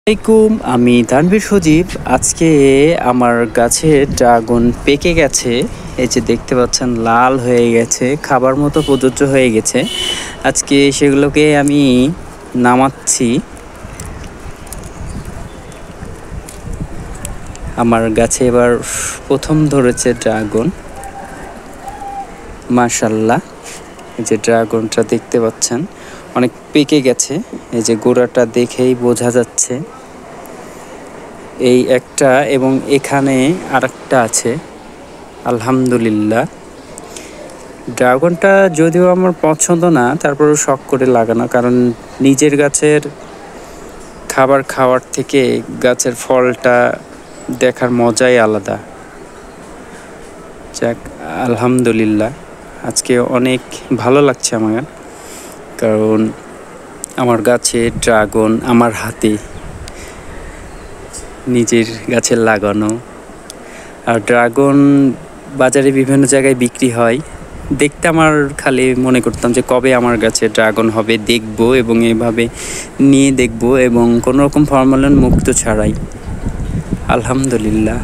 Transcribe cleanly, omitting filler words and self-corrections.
আসসালামাইকুম, আমি তানভীর সজীব। আজকে আমার গাছে ড্রাগন পেকে গেছে। এই যে দেখতে পাচ্ছেন লাল হয়ে গেছে, খাবার মতো প্রযোজ্য হয়ে গেছে। আজকে সেগুলোকে আমি নামাচ্ছি। আমার গাছে এবার প্রথম ধরেছে ড্রাগন। মাশাল্লাহ, এই যে ড্রাগনটা দেখতে পাচ্ছেন অনেক পেকে গেছে। এই যে গোড়াটা দেখেই বোঝা যাচ্ছে। এই একটা এবং এখানে আরেকটা আছে। আলহামদুলিল্লাহ, ড্রাগনটা যদিও আমার পছন্দ না, তারপরেও শখ করে লাগানো, কারণ নিজের গাছের খাবার খাওয়ার থেকে গাছের ফলটা দেখার মজাই আলাদা। যাক, আলহামদুলিল্লাহ, আজকে অনেক ভালো লাগছে আমার, কারণ আমার গাছে ড্রাগন আমার হাতে, নিজের গাছের লাগানো। আর ড্রাগন বাজারে বিভিন্ন জায়গায় বিক্রি হয়। দেখতে আমার খালি মনে করতাম যে কবে আমার গাছে ড্রাগন হবে, দেখব এবং এভাবে নিয়ে দেখব এবং কোনো রকম ফরমালিন মুক্ত ছাড়াই। আলহামদুলিল্লাহ।